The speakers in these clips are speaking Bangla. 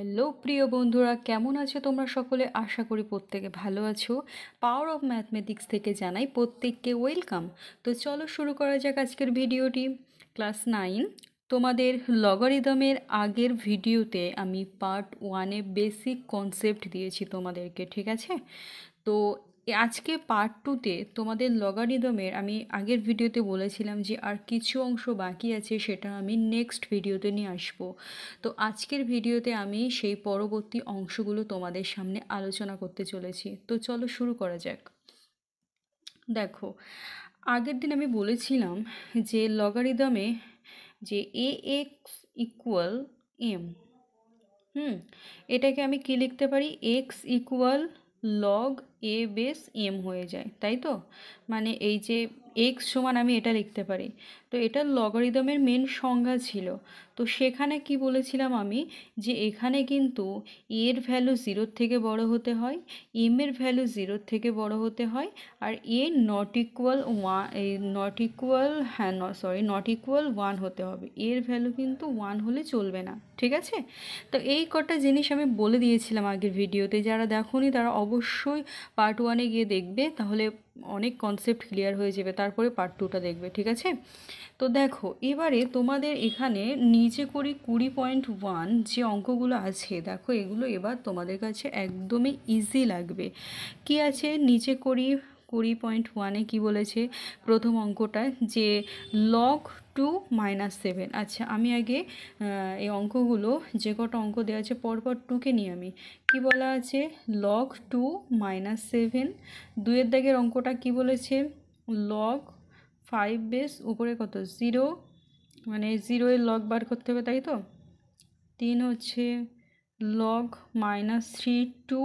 হ্যালো প্রিয় বন্ধুরা, কেমন আছো তোমরা সকলে? আশা করি প্রত্যেকে ভালো আছো। পাওয়ার অফ ম্যাথমেটিক্স থেকে জানাই প্রত্যেককে ওয়েলকাম। তো চলো শুরু করা যাক আজকের ভিডিওটি। ক্লাস 9 তোমাদের লগারিদমের আগের ভিডিওতে আমি পার্ট 1-এ বেসিক কনসেপ্ট দিয়েছি তোমাদেরকে, ঠিক আছে? তো আজকে পার্ট 2-তে তোমাদের লগারিদমের আমি আগের ভিডিওতে বলেছিলাম যে আর কিছু অংশ বাকি আছে, সেটা আমি নেক্সট ভিডিওতে নিয়ে আসবো। তো আজকের ভিডিওতে আমি সেই পরবর্তী অংশগুলো তোমাদের সামনে আলোচনা করতে চলেছি। তো চলো শুরু করা যাক। দেখো, আগের দিন আমি বলেছিলাম যে লগারিদমে যে এ এক্স ইকুয়াল এম, এটাকে আমি কি লিখতে পারি? X equal log A base M হয়ে যায়, তাই তো? মানে এই যে এক্স সমান আমি এটা লিখতে পারি। তো এটা লগারিদমের মেন সংজ্ঞা ছিল। তো সেখানে কি বলেছিলাম আমি, যে এখানে কিন্তু এর ভ্যালু 0-র থেকে বড় হতে হয়, এম এর ভ্যালু 0-র থেকে বড় হতে হয়, আর এ নট ইকুয়াল ওয়ান, এই নট ইকুয়াল, হ্যাঁ নট ইকুয়াল 1 হতে হবে। এর ভ্যালু কিন্তু 1 হলে চলবে না, ঠিক আছে? তো এই কটা জিনিস আমি বলে দিয়েছিলাম আগের ভিডিওতে। যারা দেখোনি তারা অবশ্যই পার্ট 1-এ গিয়ে দেখবে, তাহলে অনেক কনসেপ্ট ক্লিয়ার হয়ে যাবে। তারপরে পার্ট 2টা দেখবে, ঠিক আছে? তো দেখো, এবারে তোমাদের এখানে নিচে করি 20.1 যে অঙ্কগুলো আছে, দেখো এগুলো এবার তোমাদের কাছে একদমই ইজি লাগবে। কি আছে নিচে করি 20.1-এ কী বলেছে? প্রথম অঙ্কটা যে লগ 2-7। আচ্ছা, আমি আগে এই অঙ্কগুলো, যে কটা অঙ্ক দেওয়া আছে পরপর 2কে নিয়ে আমি কি বলা আছে, লগ 2-7। 2-এর দাগের অঙ্কটা কি বলেছে? লগ 5 বেস উপরে কত 0, মানে 0-এর লগ বার করতে হবে, তাই তো? 3 হচ্ছে লগ -3 2।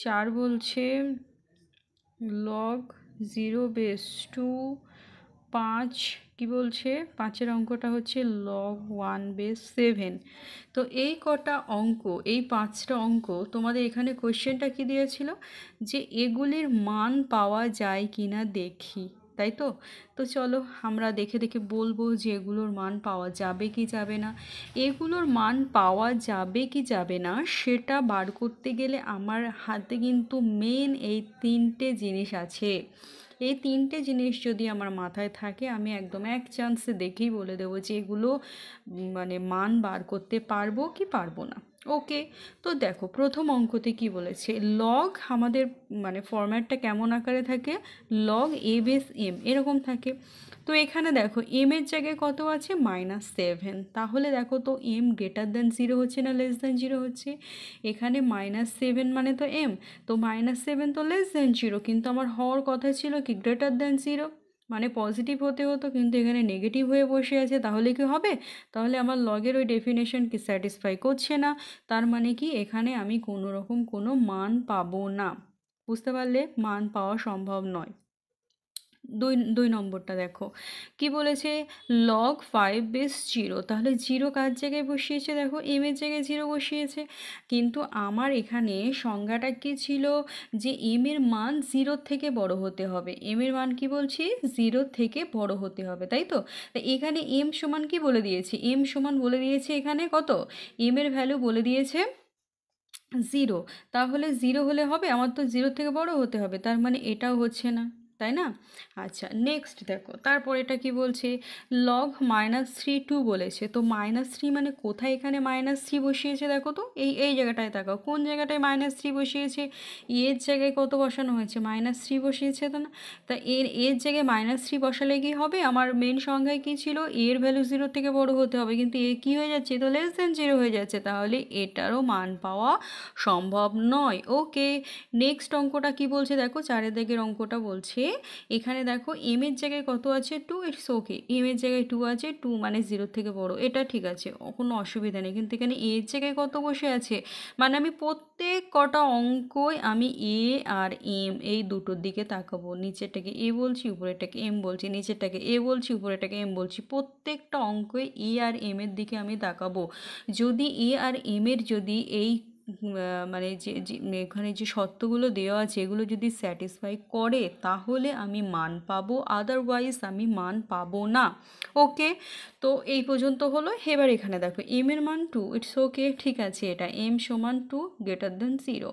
4 বলছে লগ 0/2। 5 কি বলছে? 5-এর অঙ্কটা হচ্ছে লগ 1/7। তো এই কটা অঙ্ক, এই 5টা অঙ্ক তোমাদের এখানে কোয়েশ্চেনটা কি দিয়েছিল, যে এগুলির মান পাওয়া যায় কি না দেখি, তাই তো? তো চলো আমরা দেখে দেখে বলবো যে এগুলোর মান পাওয়া যাবে কি যাবে না। এগুলোর মান পাওয়া যাবে কি যাবে না সেটা বার করতে গেলে আমার হাতে কিন্তু মেন এই 3টে জিনিস আছে। এই 3টে জিনিস যদি আমার মাথায় থাকে, আমি একদম এক চান্সে দেখেই বলে দেবো যে এগুলো মানে মান বার করতে পারবো কি পারবো না। ওকে, তো দেখো প্রথম অঙ্কতে কি বলেছে, লগ আমাদের মানে ফরম্যাটটা কেমন আকারে থাকে, লগ এ বেস এম এরকম থাকে। তো এখানে দেখো এম এর জায়গায় কত আছে, -7। তাহলে দেখো তো এম >0 হচ্ছে না <0 হচ্ছে? এখানে -7 মানে তো এম, তো -7 তো <0, কিন্তু আমার হওয়ার কথা ছিল কি >0, মানে পজিটিভ হতে হতো, কিন্তু এখানে নেগেটিভ হয়ে বসে আছে। তাহলে কি হবে? তাহলে আমার লগের ওই ডেফিনেশন কি স্যাটিসফাই করছে না। তার মানে কি এখানে আমি কোনো রকম কোনো মান পাবো না। বুঝতে পারলে? মান পাওয়া সম্ভব নয়। দুই নম্বরটা দেখো কি বলেছে, লগ 5/0। তাহলে 0 কার জায়গায় বসিয়েছে? দেখো এম এর জায়গায় 0 বসিয়েছে, কিন্তু আমার এখানে সংজ্ঞাটা কি ছিল, যে এম এর মান 0-র থেকে বড় হতে হবে। এম এর মান কি বলছি, 0-র থেকে বড় হতে হবে, তাই তো? তা এখানে এম সমান কি বলে দিয়েছি, এম সমান বলে দিয়েছে এখানে কত, এম এর ভ্যালু বলে দিয়েছে 0। তাহলে 0 হলে হবে, আমার তো 0-র থেকে বড় হতে হবে, তার মানে এটাও হচ্ছে না, তাই না? আচ্ছা নেক্সট দেখো, তারপর এটা কি বলছে, লগ -3 2 বলেছে। তো -3 মানে কোথায় এখানে -3 বসিয়েছে? দেখো তো এই এই জায়গাটায় তাকাও, কোন জায়গাটায় -3 বসিয়েছে? এর জায়গায় কত বসানো হয়েছে? -3 বসিয়েছে, তো না? তা এর জায়গায় -3 বসালে কি হবে, আমার মেন সংখ্যায় কি ছিল, এর ভ্যালু 0-র থেকে বড় হতে হবে, কিন্তু এ কি হয়ে যাচ্ছে, তো <0 হয়ে যাচ্ছে, তাহলে এটারও মান পাওয়া সম্ভব নয়। ওকে, নেক্সট অঙ্কটা কি বলছে দেখো, 4-এর দাগের অঙ্কটা বলছে, এখানে দেখো এম এর জায়গায় কত আছে 2, ইটস ওকে, এম এর জায়গায় 2 আছে, 2 মানে 0-র থেকে বড়, এটা ঠিক আছে, কোনো অসুবিধা নেই। কিন্তু এখানে এর জায়গায় কত বসে আছে, মানে আমি প্রত্যেক কটা অঙ্কই আমি এ আর এম এই দুটোর দিকে তাকাবো। নিচেরটাকে এ বলছি, উপরেরটাকে এম বলছি, নিচেরটাকে এ বলছি, উপরেরটাকে এম বলছি, প্রত্যেকটা অঙ্কই এ আর এম এর দিকে আমি তাকাবো। যদি এ আর এম এর যদি এই মানে এখানে যে শর্তগুলো দেওয়া আছে এগুলো যদি স্যাটিসফাই করে তাহলে আমি মান পাবো, আদারওয়াইজ আমি মান পাবো না। ওকে, তো এই পর্যন্ত হলো। এবার এখানে দেখো এম এর মান 2, ইটস ওকে, ঠিক আছে, এটা এম সমান 2 গ্রেটার দেন 0।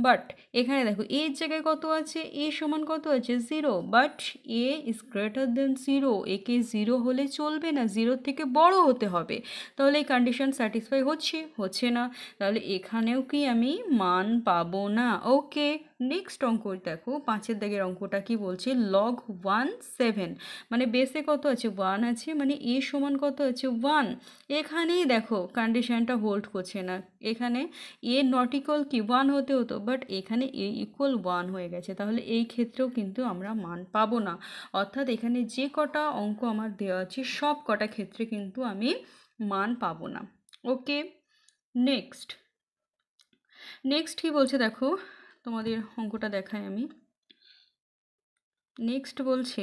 বাট এখানে দেখো এর জায়গায় কত আছে, এ সমান কত আছে 0, but A is greater than 0, একে 0 হলে চলবে না, 0 থেকে বড় হতে হবে। তাহলে এই কন্ডিশন স্যাটিসফাই হচ্ছে না, তাহলে এখানেও কি আমি মান পাবো না। ওকে, নেক্সট অঙ্ক দেখো 5-এর দাগের অঙ্কটা কি বলছে, log 1 7, মানে বেসে কত আছে 1 আছে, মানে এ সমান কত আছে 1। এখানেই দেখো কন্ডিশনটা হোল্ড করছে না, এখানে এ নট ইকুয়াল কি 1 হতে হতো, বাট এখানে এ ইকুয়াল 1 হয়ে গেছে, তাহলে এই ক্ষেত্রেও কিন্তু আমরা মান পাবো না। অর্থাৎ এখানে যে কটা অঙ্ক আমার দেওয়া আছে সব কটা ক্ষেত্রে কিন্তু আমি মান পাবো না। ওকে, নেক্সট কি বলছে দেখো, তোমাদের অঙ্কটা দেখাই আমি। নেক্সট বলছে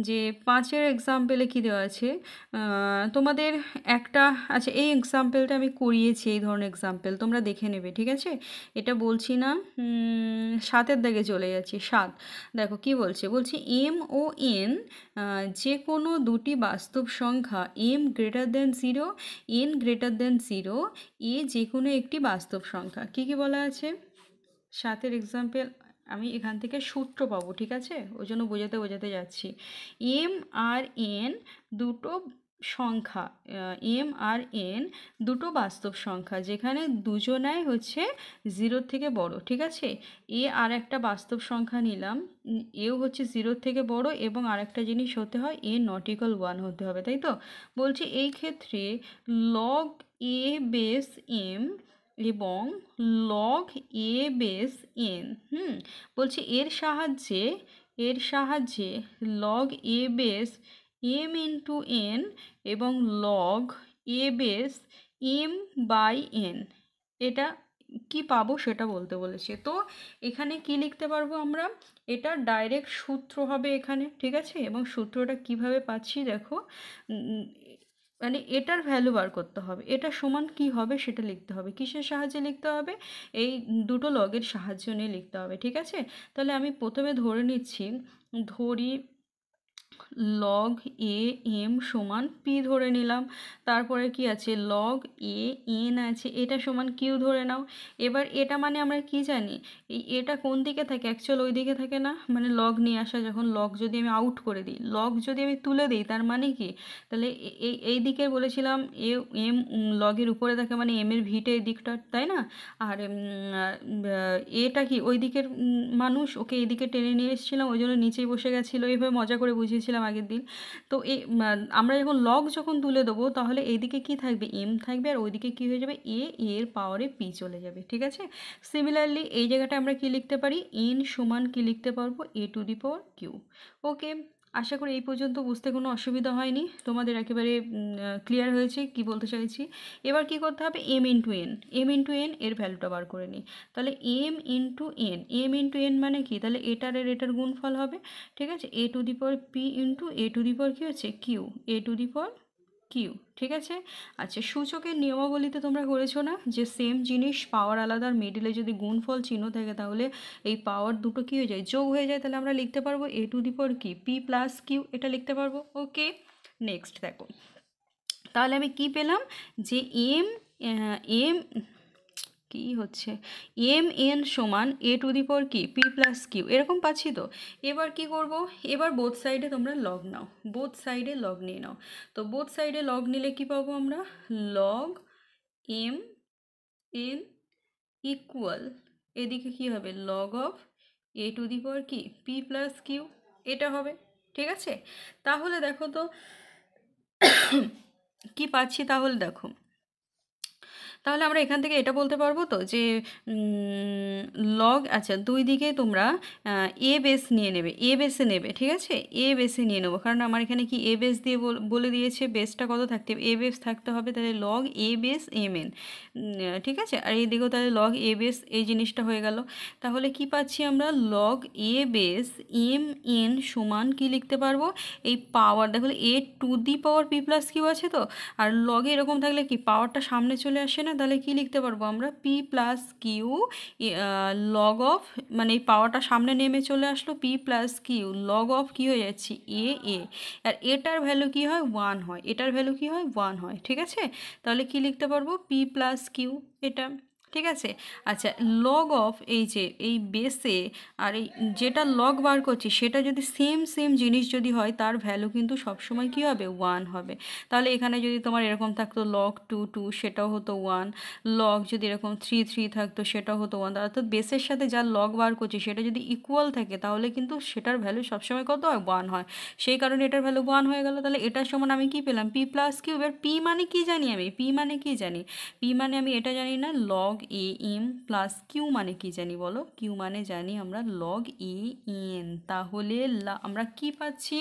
যে 5-এর এক্সাম্পলে কী দেওয়া আছে, তোমাদের একটা, আচ্ছা এই এক্সাম্পলটা আমি করিয়েছি, এই ধরনের এক্সাম্পল তোমরা দেখে নেবে, ঠিক আছে, এটা বলছি না। 7-এর দাগে চলে যাচ্ছি। 7 দেখো কি বলছে, এম ও এন যে কোনো দুটি বাস্তব সংখ্যা M greater than 0, N greater than 0, A যে কোনো একটি বাস্তব সংখ্যা। কি কি বলা আছে 7-এর এক্সাম্পল, আমি এখান থেকে সূত্র পাবো, ঠিক আছে, ওই জন্য বোঝাতে যাচ্ছি। এম আর এন দুটো সংখ্যা, এম আর এন দুটো বাস্তব সংখ্যা যেখানে দুজনাই হচ্ছে 0 থেকে বড়, ঠিক আছে। এ আর একটা বাস্তব সংখ্যা নিলাম, এও হচ্ছে 0 থেকে বড়, এবং আরেকটা জিনিস হতে হয় এ নট ইকুয়াল 1 হতে হবে, তাই তো। বলছি এই ক্ষেত্রে লগ এ বেস এম এবং লগ এ বেস এন, বলছি এর সাহায্যে log A base M into N এবং log A base M by N, এটা কি পাবো সেটা বলতে বলেছে। তো এখানে কি লিখতে পারবো আমরা, এটা ডাইরেক্ট সূত্র হবে এখানে, ঠিক আছে, এবং সূত্রটা কিভাবে পাচ্ছি দেখো, মানে এটার ভ্যালু বার করতে হবে, এটা সমান কি হবে সেটা লিখতে হবে, কিসের সাহায্যে লিখতে হবে, এই দুটো লগের সাহায্য নিয়ে লিখতে হবে, ঠিক আছে। তাহলে আমি প্রথমে ধরে নিচ্ছি, ধরি লগ এ এম সমান পি ধরে নিলাম, তারপরে কি আছে লগ এ এন আছে, এটা সমান কিউ ধরে নাও। এবার এটা মানে আমরা কি জানি, এই এটা কোন দিকে থাকে, অ্যাকচুয়াল ওই দিকে থাকে না, মানে লগ নিয়ে আসা, যখন লগ যদি আমি আউট করে দিই, লগ যদি আমি তুলে দিই, তার মানে কি, তাহলে এই দিকে বলেছিলাম এ এম লগের উপরে থাকে, মানে এম এর ভিটে এই দিকটা, তাই না, আর এটা কি ওই দিকের মানুষ, ওকে এইদিকে টেনে নিয়ে এসেছিলাম, ওই জন্য নিচেই বসে গেছিলো, এইভাবে মজা করে বুঝিয়েছিলাম আগের দিন। তো আমরা যখন তুলে দেবো তাহলে এইদিকে কি থাকবে, এম থাকবে, আর ওইদিকে কি হয়ে যাবে, এর পাওয়ারে পি চলে যাবে, ঠিক আছে। সিমিলারলি এই জায়গাটা আমরা কি লিখতে পারি, এন সমান কি লিখতে পারবো, এ টু দি পাওয়ার কিউ। ওকে, আশা করি এই পর্যন্ত বুঝতে কোনো অসুবিধা হয়নি, তোমাদের একেবারে ক্লিয়ার হয়েছে কি বলতে চাইছি। এবার কি করতে হবে, এম ইন্টু এন এর ভ্যালুটা বার করে নিই। তাহলে এম ইন্টু এন মানে কি, তাহলে এটার গুণফল হবে, ঠিক আছে, A to the power P into A to the power কী হচ্ছে Q, A to the power Q, ঠিক আছে। আচ্ছা, সূচকের নিয়মাবলীতে তোমরা করেছো না যে সেম জিনিস পাওয়ার আলাদার মিডিলে যদি গুণফল চিহ্ন থাকে তাহলে এই পাওয়ার দুটো কী হয়ে যায়, যোগ হয়ে যায়, তাহলে আমরা লিখতে পারবো এ টু দি পাওয়ার কি পি প্লাস কিউ, এটা লিখতে পারবো। ওকে, নেক্সট দেখো, তাহলে আমি কি পেলাম, যে এম কি হচ্ছে, এম এন সমান এ টু দি পাওয়ার কি পি প্লাস কিউ, এরকম পাচ্ছি তো। এবার কি করব, এবার বোথ সাইডে তোমরা লগ নাও, বোথ সাইডে লগ নিয়ে নাও। তো বোথ সাইডে লগ নিলে কি পাবো আমরা, লগ এম এন ইকুয়াল, এদিকে কি হবে log of A to the power কি পি প্লাস কিউ, এটা হবে, ঠিক আছে। তাহলে দেখো তো কি পাচ্ছি, তাহলে দেখো, তাহলে আমরা এখান থেকে এটা বলতে পারবো তো যে লগ, আচ্ছা দুই দিকে তোমরা এ বেস নিয়ে নেবে, এ বেসে নেবে, ঠিক আছে, এ বেসে নিয়ে নেবো, কারণ আমার এখানে কি এ বেস দিয়ে বলে দিয়েছে, বেসটা কত থাকতে হবে, এ বেস থাকতে হবে, তাহলে log A base M N, ঠিক আছে, আর এই দিকেও তাহলে লগ এ বেস, এই জিনিসটা হয়ে গেল। তাহলে কি পাচ্ছি আমরা, log A base M N সমান কি লিখতে পারবো, এই পাওয়ার দেখো A to the power P plus Q আছে তো, আর লগে এরকম থাকলে কি পাওয়ারটা সামনে চলে আসে না, তাহলে কি লিখতে পারবো আমরা, P plus Q log of, মানে এই পাওয়ারটা সামনে নেমে চলে আসলো, P plus Q log of কী হয়ে যাচ্ছে এ, আর এটার ভ্যালু কি হয় 1 হয়, এটার ভ্যালু কি হয় 1 হয়, ঠিক আছে। তাহলে কি লিখতে পারবো, পি প্লাস কিউ, এটা ঠিক আছে। আচ্ছা, লগ অফ এই যে এই বেসে আর এই যেটা লগ বার করছি সেটা যদি সেম সেম জিনিস যদি হয় তার ভ্যালু কিন্তু সবসময় কী হবে 1 হবে। তাহলে এখানে যদি তোমার এরকম থাকতো লগ 2 সেটাও হতো 1, লগ যদি এরকম 3 থাকতো সেটাও হতো 1, অর্থাৎ বেসের সাথে যা লগ বার করছি সেটা যদি ইকুয়াল থাকে তাহলে কিন্তু সেটার ভ্যালু সবসময় কত হয় 1 হয়, সেই কারণে এটার ভ্যালু 1 হয়ে গেল। তাহলে এটার সমান আমি কি পেলাম, পি প্লাস কিউব। এর পি মানে কি জানি আমি, পি মানে কি জানি, পি মানে আমি এটা জানি না log A M plus Q মানে কি জানি বলো, কিউ মানে জানি আমরা লগ এ এন। তাহলে আমরা কি পাচ্ছি,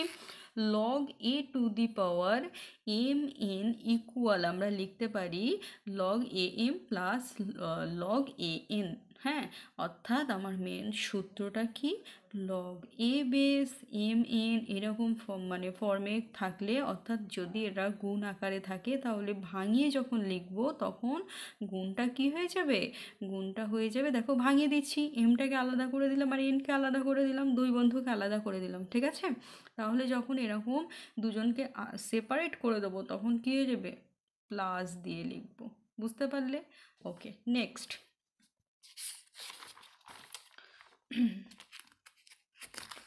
log A to the power M N equal আমরা লিখতে পারি log A M plus log A N. হ্যাঁ, অর্থাৎ আমার মেন সূত্রটা কি, log A base M N এরকম মানে ফর্মে থাকলে, অর্থাৎ যদি এটা গুণ আকারে থাকে তাহলে ভাঙিয়ে যখন লিখব তখন গুণটা কি হয়ে যাবে, গুণটা হয়ে যাবে, দেখো ভাঙিয়ে দিচ্ছি, এমটাকে আলাদা করে দিলাম আর এনকে আলাদা করে দিলাম, দুই বন্ধুকে আলাদা করে দিলাম, ঠিক আছে। তাহলে যখন এরকম দুজনকে সেপারেট করে দেবো তখন কী হয়ে যাবে, প্লাস দিয়ে লিখব, বুঝতে পারলে। ওকে, নেক্সট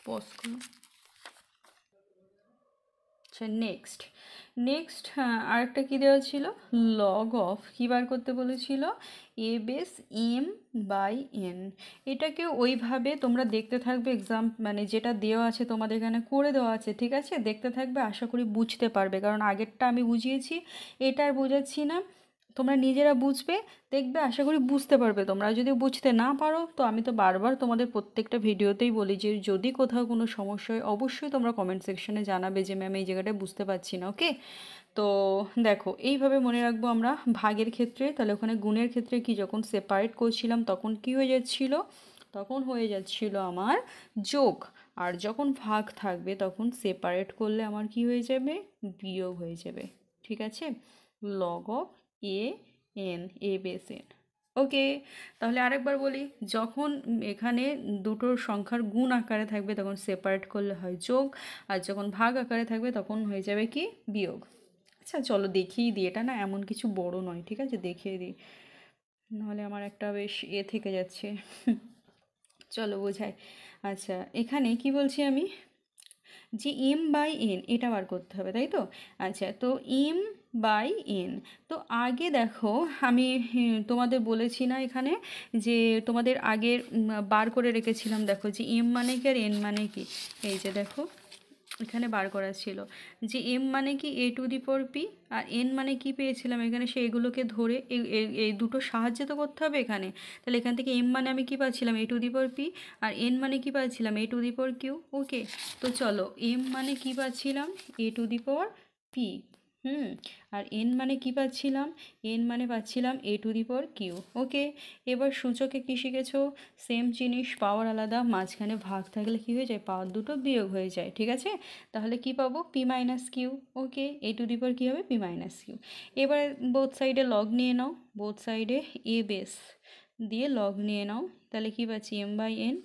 পজ করো। আচ্ছা, নেক্সট নেক্সট আরেকটা কী দেওয়া ছিল, লগ অফ কী বার করতে বলেছিল, এ বেস এম বাই এন। এটাকে ওইভাবে তোমরা দেখতে থাকবে, এক্সাম মানে যেটা দেওয়া আছে তোমাদের এখানে করে দেওয়া আছে, ঠিক আছে, দেখতে থাকবে, আশা করি বুঝতে পারবে, কারণ আগেরটা আমি বুঝিয়েছি, এটা আর বোঝাচ্ছি না, তোমরা নিজেরা বুঝবে, দেখবে, আশা করি বুঝতে পারবে। তোমরা যদি বুঝতে না পারো তো আমি তো বারবার তোমাদের প্রত্যেকটা ভিডিওতেই বলি যে যদি কোথাও কোনো সমস্যা হয় অবশ্যই তোমরা কমেন্ট সেকশনে জানাবে যে ম্যাম এই জায়গাটায় বুঝতে পারছি না, ওকে। তো দেখো, এইভাবে মনে রাখবো আমরা ভাগের ক্ষেত্রে, তাহলে ওখানে গুণের ক্ষেত্রে কি, যখন সেপারেট করছিলাম তখন কি হয়ে যাচ্ছিল, তখন হয়ে যাচ্ছিল আমার যোগ, আর যখন ভাগ থাকবে তখন সেপারেট করলে আমার কি হয়ে যাবে, বিয়োগ হয়ে যাবে, ঠিক আছে। Log of A N, A base N, okay. তাহলে আরেকবার বলি, যখন এখানে দুটোর সংখ্যার গুণ আকারে থাকবে তখন সেপারেট করলে হয় যোগ, আর যখন ভাগ আকারে থাকবে তখন হয়ে যাবে কি, বিয়োগ। আচ্ছা চলো দেখিয়ে দিই, এটা না এমন কিছু বড় নয়, ঠিক আছে, দেখিয়ে দিই, নাহলে আমার একটা বেশ থেকে যাচ্ছে চলো বোঝাই। আচ্ছা, এখানে কি বলছি আমি, যে এম বাই এন এটা বার করতে হবে, তাই তো। আচ্ছা, তো এম বাই এন, তো আগে দেখো আমি তোমাদের বলেছি না এখানে, যে তোমাদের আগের বার করে রেখেছিলাম, দেখো যে এম মানে কি আর এন মানে কি, এই যে দেখো এখানে বার করা ছিল, যে এম মানে কি A to the power P, আর এন মানে কি পেয়েছিলাম এখানে, সেইগুলোকে ধরে এই দুটো সাহায্যে তো করতে হবে এখানে। তাহলে এখান থেকে এম মানে আমি কি পাচ্ছিলাম A to the power P, আর এন মানে কি পাচ্ছিলাম A to the power Q, ওকে। তো চলো, এম মানে কি পাচ্ছিলাম A to the power P, আর এন মানে কি পাচ্ছিলাম, এন মানে পাচ্ছিলাম A to the power Q, ওকে। এবার সূচকে কী শিখেছো, সেম জিনিস, পাওয়ার আলাদা, মাঝখানে ভাগ থাকলে কী হয়ে যায়, পাওয়ার দুটো বিয়োগ হয়ে যায়, ঠিক আছে। তাহলে কি পাবো, P minus Q, okay, A to the power কী হবে, পি মাইনাস কিউ। এবার বোথ সাইডে লগ নিয়ে নাও, বোথ সাইডে এ বেস দিয়ে লগ নিয়ে নাও, তাহলে কী পাচ্ছি, এম বাই এন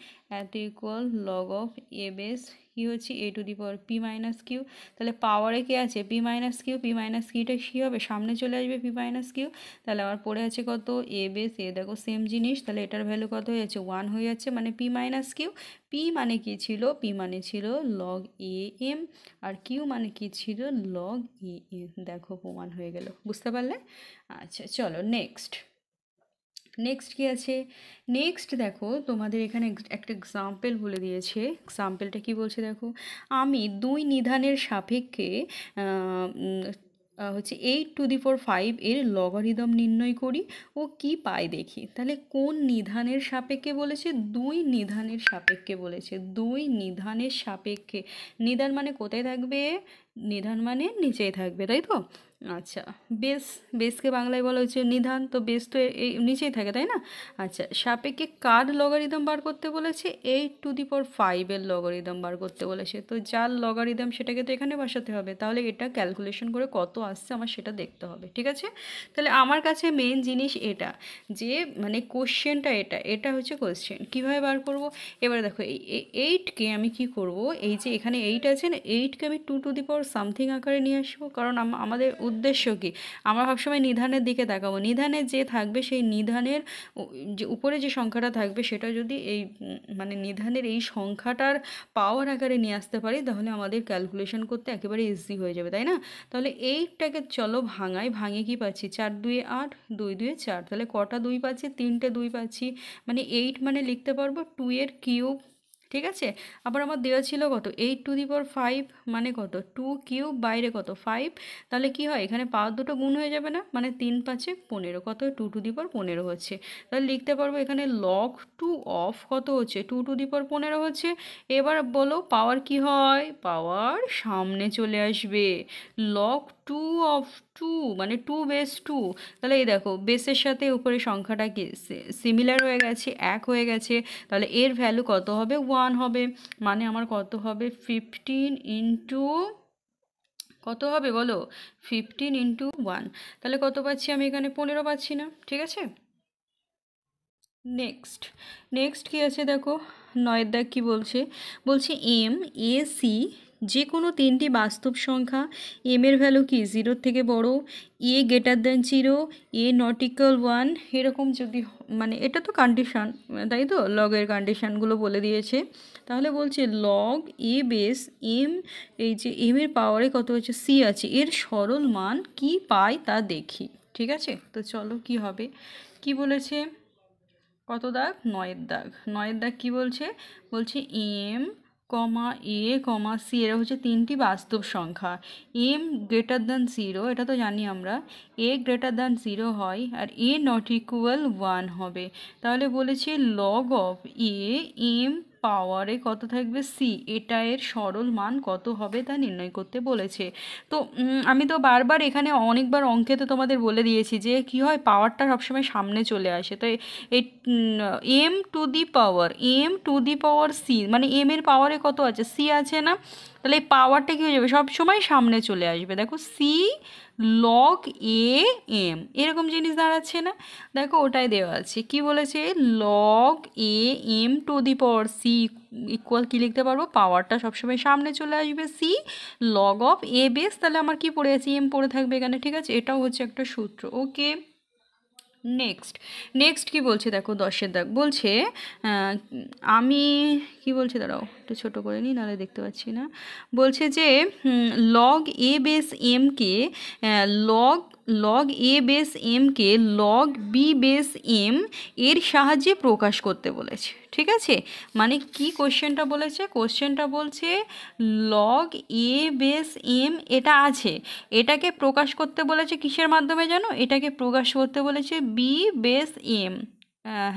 এত equal log of A base কী হচ্ছে A to the power P minus Q. তাহলে পাওয়ারে কি আছে, P minus Q, P minus কিউটা কী হবে, সামনে চলে আসবে পি মাইনাস কিউ, তাহলে আমার পড়ে আছে কত, এ বেস এ, দেখো সেম জিনিস, তাহলে এটার ভ্যালু কত হয়ে যাচ্ছে 1 হয়ে যাচ্ছে, মানে পি মাইনাস কিউ। পি মানে কি ছিল, পি মানে ছিল লগ এ এম, আর কিউ মানে কি ছিল লগ এ এন, দেখো প্রমাণ হয়ে গেল, বুঝতে পারলে। আচ্ছা চলো নেক্সট, নেক্সট কী আছে, নেক্সট দেখো তোমাদের এখানে একটা এক্সাম্পল বলে দিয়েছে, এক্সাম্পলটা কি বলছে দেখো, আমি দুই নিধানের সাপেক্ষে হচ্ছে 8⁵ এর লগারিদম নির্ণয় করি ও কি পাই দেখি। তাহলে কোন নিধানের সাপেক্ষে বলেছে, দুই নিধানের সাপেক্ষে বলেছে, দুই নিধানের সাপেক্ষে, নিধান মানে কোথায় থাকবে, নিধান মানে নিচেই থাকবে, তাই তো? আচ্ছা, বেস, বেসকে বাংলায় বলা হচ্ছে নিধান, তো বেস তো এই নিচেই থাকে, তাই না? আচ্ছা, সাপেক্ষে কার লগারিদম বার করতে বলেছে? 8⁵ এর লগারিদম বার করতে বলেছে। তো যার লগারিদম সেটাকে তো এখানে বসাতে হবে, তাহলে এটা ক্যালকুলেশন করে কত আসছে আমার সেটা দেখতে হবে, ঠিক আছে? তাহলে আমার কাছে মেন জিনিস এটা, যে মানে কোশ্চেনটা এটা এটা হচ্ছে কোশ্চেন, কীভাবে বার করব? এবার দেখো, এই 8কে আমি কি করব, এই যে এখানে 8 আছে না, 8কে আমি 2⁵ সামথিং আকারে নিয়ে আসবো, কারণ আমাদের উদ্দেশ্য কি, আমরা সবসময় নিধানের দিকে তাকাবো, নিধানে যে থাকবে সেই নিধানের যে উপরে যে সংখ্যাটা থাকবে সেটা যদি এই মানে নিধানের এই সংখ্যাটার পাওয়ার আকারে নিয়ে আসতে পারি, তাহলে আমাদের ক্যালকুলেশন করতে একেবারে ইজি হয়ে যাবে, তাই না? তাহলে 8টাকে চলো ভাঙাই, ভাঙে কি পাচ্ছি, 4×2 8, 2×2 4, তাহলে কটা 2 পাচ্ছি, 3টে 2 পাচ্ছি, মানে 8 মানে লিখতে পারবো 2 এর কিউব, ঠিক আছে? আবার আমার দেওয়া ছিল কত, 8⁵, মানে কত, 2³ বাইরে কত 5, তাহলে কি হয়, এখানে পাওয়ার দুটো গুণ হয়ে যাবে না, মানে 3×5 15, কত 2⁵15 হচ্ছে, তাহলে লিখতে পারবো এখানে log 2 অফ কত হচ্ছে, 2⁵15 হচ্ছে। এবার বলো পাওয়ার কি হয়, পাওয়ার সামনে চলে আসবে, log 2 অফ 2 মানে 2 বেস 2, তাহলে এই দেখো বেসের সাথে উপরে সংখ্যাটা কি সিমিলার হয়ে গেছে, এক হয়ে গেছে, তাহলে এর ভ্যালু কত হবে, 1 হবে, মানে আমার কত হবে 15 ইন্টু কত হবে বলো, 15 × 1, তাহলে কত পাচ্ছি আমি এখানে 15 পাচ্ছি না, ঠিক আছে? নেক্সট, নেক্সট কী আছে দেখো, 9এর দাগ কী বলছে, বলছে M, A, C যে কোনো তিনটি বাস্তব সংখ্যা, এর ভ্যালু কি 0 থেকে বড়, A>0, A≠1, এরকম যদি মানে এটা তো কন্ডিশন, তাই তো, লগের কন্ডিশানগুলো বলে দিয়েছে, তাহলে বলছে লগ A বেস M, এই যে M এর পাওয়ারে কত হচ্ছে C আছে, এর সরল মান কি পাই তা দেখি, ঠিক আছে? তো চলো কি হবে, কি বলেছে, কত দাগ, 9এর দাগ, 9এর দাগ কী বলছে, বলছে M, A, C এরা হচ্ছে তিনটি বাস্তব সংখ্যা, M>0, এটা তো জানি আমরা, A>0 হয় আর A≠1 হবে, তাহলে বলেছে লগ অফ M পাওয়ারে কত থাকবে C, এটা এর সরল মান কত হবে তা নির্ণয় করতে বলেছে। তো আমি তো বারবার এখানে অনেকবার অঙ্কে তো তোমাদের বলে দিয়েছি যে কি হয়, পাওয়ারটা সবসময় সামনে চলে আসে, তো এই M⁴ মানে M এর পাওয়ারে কত আছে, C আছে না, তাহলে এই পাওয়ারটা কী হয়ে যাবে, সব সময় সামনে চলে আসবে, দেখো C log AM এরকম জিনিস দাঁড়াচ্ছে না, দেখো ওটাই দেওয়া আছে, কি বলেছে, log AM⁴ ইকুয়াল কী লিখতে পারবো, পাওয়ারটা সবসময় সামনে চলে আসবে C log of A base, তাহলে আমার কি পড়ে আছে, M পড়ে থাকবে এখানে, ঠিক আছে? এটাও হচ্ছে একটা সূত্র, ওকে। নেক্সট, নেক্সট কী বলছে দেখো, 10এর দাগ বলছে, আমি কি বলছে, দাঁড়াও একটু ছোটো করে নিই নাহলে দেখতে পাচ্ছি না, বলছে যে লগ A বেস এমকে লগ লগ A বেস এমকে লগ B বেস M এর সাহায্যে প্রকাশ করতে বলেছে, ঠিক আছে? মানে কি কোশ্চেনটা বলেছে, কোশ্চেনটা বলছে লগ A বেস M এটা আছে, এটাকে প্রকাশ করতে বলেছে কিসের মাধ্যমে জানো, এটাকে প্রকাশ করতে বলেছে B বেস M,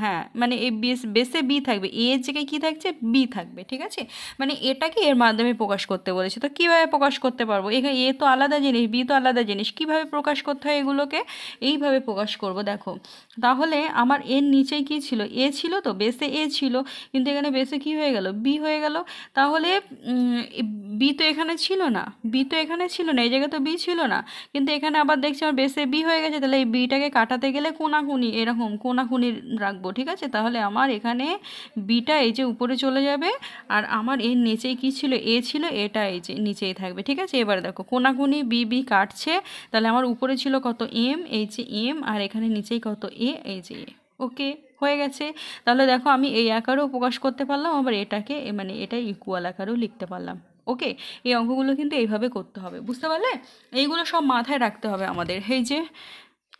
হ্যাঁ মানে এই বেসে বি থাকবে, এ এর জায়গায় কী থাকছে, বি থাকবে, ঠিক আছে? মানে এটাকে এর মাধ্যমে প্রকাশ করতে বলেছে, তো কীভাবে প্রকাশ করতে পারবো, এখানে এ তো আলাদা জিনিস, বি তো আলাদা জিনিস, কীভাবে প্রকাশ করতে হয় এগুলোকে, এইভাবে প্রকাশ করব দেখো, তাহলে আমার এর নিচেই কী ছিল, এ ছিল, তো বেসে এ ছিল, কিন্তু এখানে বেসে কী হয়ে গেল, বি হয়ে গেল, তাহলে বি তো এখানে ছিল না, বি তো এখানে ছিল না, এই জায়গায় তো বি ছিল না, কিন্তু এখানে আবার দেখছি আমার বেসে বি হয়ে গেছে, তাহলে এই বিটাকে কাটাতে গেলে কোনাকুনি এরকম কোনাকুনি রাখবো, ঠিক আছে? তাহলে আমার এখানে বিটা এই যে উপরে চলে যাবে, আর আমার এর নিচেই কী ছিল, এ ছিল, এটা এই যে নিচেই থাকবে, ঠিক আছে? এবার দেখো কোনাকুনি বি বি কাটছে, তাহলে আমার উপরে ছিল কত এম, এই যে এম, আর এখানে নিচেই কত এ, এই যে এ, ওকে হয়ে গেছে। তাহলে দেখো আমি এই আকারেও প্রকাশ করতে পারলাম, আবার এটাকে মানে এটা ইকুয়াল আকারেও লিখতে পারলাম, ওকে। এই অঙ্কগুলো কিন্তু এইভাবে করতে হবে, বুঝতে পারলে? এইগুলো সব মাথায় রাখতে হবে আমাদের। এই যে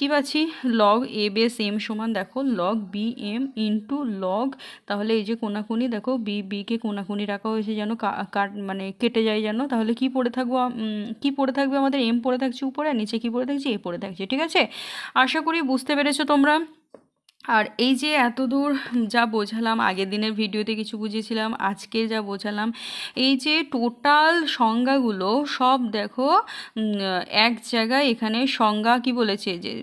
কী পাচ্ছি, লগ A বেস M সমান দেখো লগ BM ইন্টু লগ, তাহলে এই যে কোনাকুনি দেখো বিকে কোনাকুনি রাখা হয়েছে যেন মানে কেটে যায় যেন, তাহলে কি পড়ে থাকবো, কি পড়ে থাকবে আমাদের, M পড়ে থাকছে উপরে, আর নিচে কি পড়ে থাকছে, A পড়ে থাকছে, ঠিক আছে? আশা করি বুঝতে পেরেছো তোমরা। আর এই যে এত দূর যা বোঝালাম, আগের দিনের ভিডিওতে কিছু বুঝিয়েছিলাম, আজকে যা বোঝালাম, এই যে টোটাল সংজ্ঞাগুলো সব দেখো এক জায়গায় এখানে সংজ্ঞা কি বলেছে যে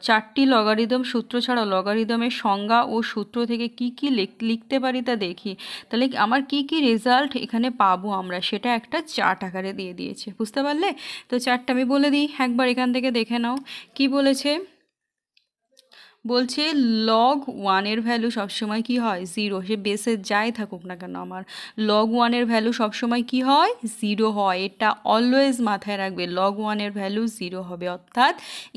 4টি লগারিদম সূত্র ছাড়াও লগারিদমের সংজ্ঞা ও সূত্র থেকে কি কি লিখতে পারি তা দেখি, তাহলে আমার কি কি রেজাল্ট এখানে পাবো আমরা সেটা একটা চার্ট আকারে দিয়ে দিয়েছে, বুঝতে পারলে? তো চার্টটা আমি বলে দিই, একবার এখান থেকে দেখে নাও কি বলেছে। বলছে লগ ওয়ানের ভ্যালু সবসময় কি হয় 0, সে বেসে যাই থাকুক না কেন আমার লগ ওয়ানের ভ্যালু সবসময় কি হয় 0 হয়, এটা অলওয়েজ মাথায় রাখবে, লগ ওয়ানের ভ্যালু 0 হবে, অর্থাৎ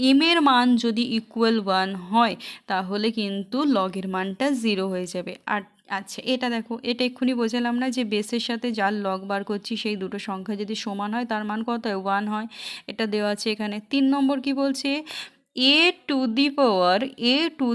এর মান যদি ইকুয়াল 1 হয় তাহলে কিন্তু লগের মানটা 0 হয়ে যাবে। আর আচ্ছা এটা দেখো, এটা এক্ষুনি বোঝালাম না যে বেসের সাথে যার লগ বার করছি সেই দুটো সংখ্যা যদি সমান হয় তার মান কত হয় 1 হয়, এটা দেওয়া আছে এখানে। 3 নম্বর কি বলছে, a to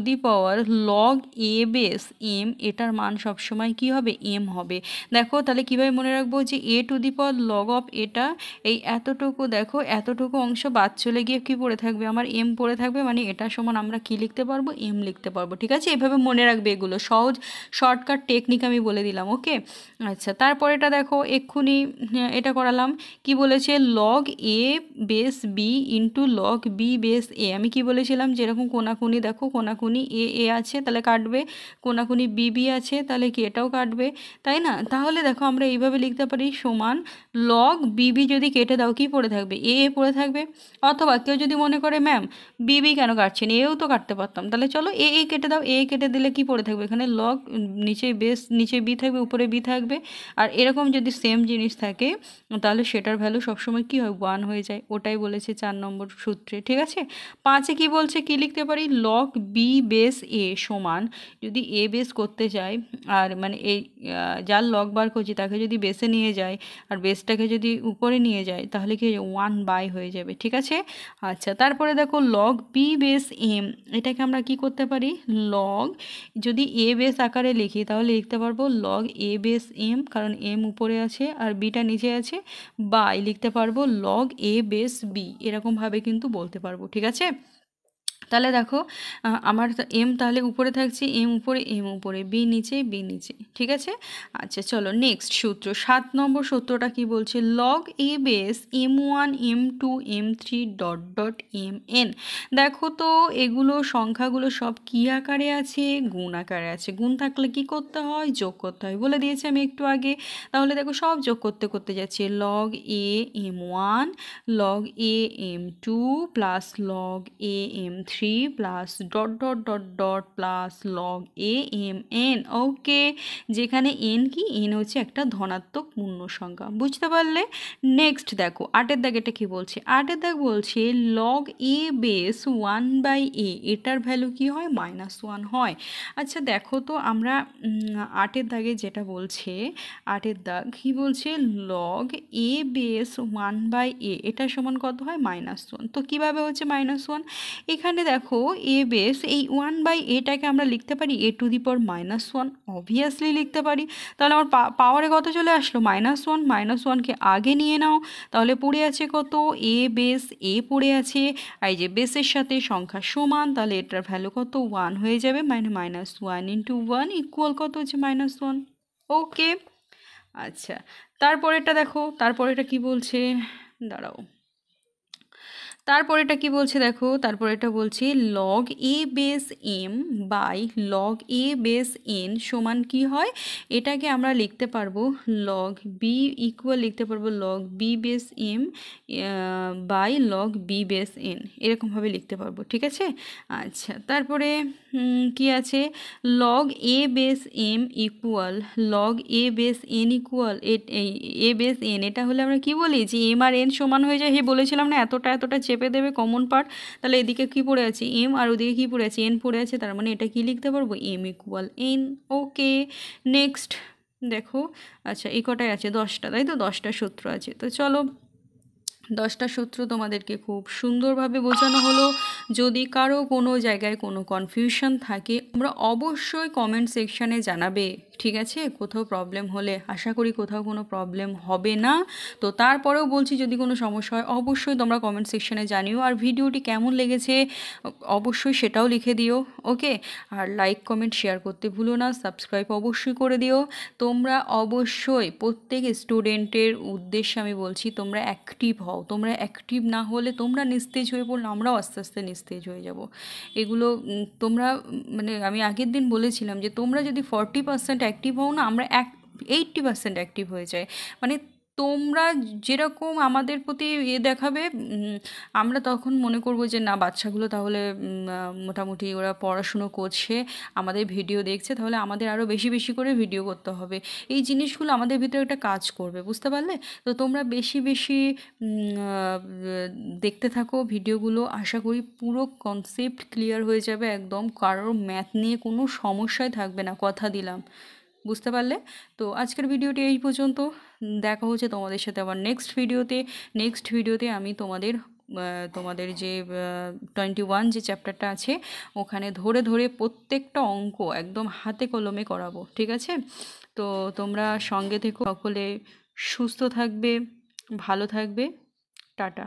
the power log A base M, এটার মান সবসময় কি হবে এম হবে। দেখো তাহলে কীভাবে মনে রাখবো যে A to the power log of এটা, এই এতটুকু দেখো এতটুকু অংশ বাদ চলে গিয়ে কি পড়ে থাকবে আমার এম পড়ে থাকবে, মানে এটা সমান আমরা কি লিখতে পারবো এম লিখতে পারবো, ঠিক আছে? এভাবে মনে রাখবে, এগুলো সহজ শর্টকাট টেকনিক আমি বলে দিলাম, ওকে। আচ্ছা তারপর এটা দেখো এক্ষুনি এটা করালাম, কি বলেছে log A base B into log B base A. আমি কি বলেছিলাম যেরকম কোনাকুনি দেখো, কোনাকুনি এ এ আছে তাহলে কাটবে, কোনাকুনি বি বি আছে তাহলে কি এটাও কাটবে, তাই না? তাহলে দেখো আমরা এইভাবে লিখতে পারি সমান লগ বিবি যদি কেটে দাও কি পড়ে থাকবে এ এ পড়ে থাকবে। অথবা কেউ যদি মনে করে ম্যাম বিবি কেন কাটছেন, এও তো কাটতে পারতাম, তাহলে চলো এ এ কেটে দাও, এ কেটে দিলে কি পড়ে থাকবে এখানে লগ, নিচে বেস নিচে বি থাকবে উপরে বি থাকবে। আর এরকম যদি সেম জিনিস থাকে তাহলে সেটার ভ্যালু সবসময় কি হয় 1 হয়ে যায়, ওটাই বলেছে 4 নম্বর সূত্রে, ঠিক আছে? 5-এ কি বলছে, কি লিখতে পারি লগ বি বেস এ সমান, যদি এ বেস করতে চাই আর মানে এই যার লগ বার করছি তাকে যদি বেসে নিয়ে যায় আর বেসটাকে যদি উপরে নিয়ে যায় তাহলে কি 1 হয়ে যাবে, ঠিক আছে? আচ্ছা তারপরে দেখো লগ বি বেস এম, এটাকে আমরা কি করতে পারি লগ, যদি এ বেস আকারে লিখি তাহলে লিখতে পারবো লগ এ বেস এম, কারণ এম উপরে আছে আর বিটা নিচে আছে, বাই লিখতে পারবো লগ এ বেস বি, এরকমভাবে কিন্তু বলতে পারবো, ঠিক আছে? তাহলে দেখো আমার এম তাহলে উপরে থাকছে, এম উপরে বি নিচে, ঠিক আছে? আচ্ছা চলো নেক্সট সূত্র 7 নম্বর সূত্রটা কি বলছে, log A base m1 m2 m3 dot dot mn। দেখো তো এগুলো সংখ্যাগুলো সব কি আকারে আছে, গুণ আকারে আছে, গুণ থাকলে কি করতে হয় যোগ করতে হয়, বলে দিয়েছি আমি একটু আগে। তাহলে দেখো সব যোগ করতে করতে যাচ্ছে log A m1 log a m2 plus log a m3 plus dot dot dot dot plus log a mn, ওকে। যেখানে n কি n হচ্ছে একটা ধনাত্মক পূর্ণ সংখ্যা, বুঝতে পারলে? নেক্সট দেখো 8-এর দাগ, এটা কি বলছে 8-এর দাগ বলছে log a বেস 1/a, এটার ভ্যালু কি হয় -1 হয়। আচ্ছা দেখো তো আমরা 8-এর দাগে যেটা বলছে, 8-এর দাগ কি বলছে লগ এ বেস 1/a, এটা সমান কত হয় -1। তো কিভাবে হচ্ছে -1, এখানে দেখো এ বেস এই 1/aটাকে আমরা লিখতে পারি এ টু দি পাওয়ার -1, অবভিয়াসলি লিখতে পারি। তাহলে আমার পাওয়ারে কত চলে আসলো -1, -1কে আগে নিয়ে নাও, তাহলে পড়ে আছে কত এ বেস এ পড়ে আছে, আর এই যে বেসের সাথে সংখ্যা সমান তাহলে এটার ভ্যালু কত 1 হয়ে যাবে, মানে -1 ইন্টু 1 ইকুয়াল কত হচ্ছে -1, ওকে। আচ্ছা তারপরেটা দেখো, তারপরেটা কি বলছে, দাঁড়াও, তারপরেটা কি বলছে দেখো, তারপরেটা বলছে log A base M by log A base N সমান কি হয়, এটাকে আমরা লিখতে পারবো লগ বি ইকুয়াল লিখতে পারবো log B base M by log B base N, এরকমভাবে লিখতে পারবো, ঠিক আছে? আচ্ছা তারপরে কি আছে log A base M equal log A base N equal A base N, এটা হলে আমরা কি বলি যে এম আর এন সমান হয়ে যায়, বলেছিলাম না এতটা এতটা চেপে দেবে কমন পার্ট, তাহলে এদিকে কি পড়ে আছে এম আর ওদিকে কি পড়ে আছে এন পড়ে আছে, তার মানে এটা কি লিখতে পারবো এম ইকুয়াল এন, ওকে। নেক্সট দেখো, আচ্ছা এই কটাই আছে 10টা, তাই তো 10টা সূত্র আছে, তো চলো 10টা সূত্র তোমাদেরকে খুব সুন্দরভাবে বোঝানো হলো। যদি কারো কোনো জায়গায় কোনো কনফিউশন থাকে তোমরা অবশ্যই কমেন্ট সেকশানে জানাবে, ঠিক আছে, কোথাও প্রবলেম হলে আশা করি কোথাও কোনো প্রবলেম হবে না। তো তারপরেও বলছি, যদি কোনো সমস্যা হয় অবশ্যই তোমরা কমেন্ট সেকশনে জানিও, আর ভিডিওটি কেমন লেগেছে অবশ্যই সেটাও লিখে দিও। ওকে, আর লাইক কমেন্ট শেয়ার করতে ভুলো না, সাবস্ক্রাইব অবশ্যই করে দিও। তোমরা অবশ্যই প্রত্যেক স্টুডেন্টের উদ্দেশ্যে আমি বলছি, তোমরা অ্যাক্টিভ হও। তোমরা অ্যাক্টিভ না হলে তোমরা নিস্তেজ হয়ে পড়লে আমরাও আস্তে আস্তে নিস্তেজ হয়ে যাব। এগুলো তোমরা মানে আমি আগের দিন বলেছিলাম যে তোমরা যদি 40% অ্যাক্টিভ হও না, আমরা 80% অ্যাক্টিভ হয়ে যাই। মানে তোমরা যেরকম আমাদের প্রতি দেখাবে, আমরা তখন মনে করব যে না, বাচ্চাগুলো তাহলে মোটামুটি ওরা পড়াশুনো করছে, আমাদের ভিডিও দেখছে, তাহলে আমাদের আরও বেশি বেশি করে ভিডিও করতে হবে। এই জিনিসগুলো আমাদের ভিতরে একটা কাজ করবে, বুঝতে পারলে? তো তোমরা বেশি বেশি দেখতে থাকো ভিডিওগুলো। আশা করি পুরো কনসেপ্ট ক্লিয়ার হয়ে যাবে একদম, কারোর ম্যাথ নিয়ে কোনো সমস্যাই থাকবে না, কথা দিলাম। বুঝতে পারলে? তো আজকের ভিডিওটি এই পর্যন্ত। দেখা হচ্ছে তোমাদের সাথে আবার নেক্সট ভিডিওতে আমি তোমাদের যে 21 যে চ্যাপ্টারটা আছে ওখানে ধরে ধরে প্রত্যেকটা অঙ্ক একদম হাতে কলমে করাবো, ঠিক আছে? তো তোমরা সঙ্গে থেকো, সকলে সুস্থ থাকবে, ভালো থাকবে। টাটা।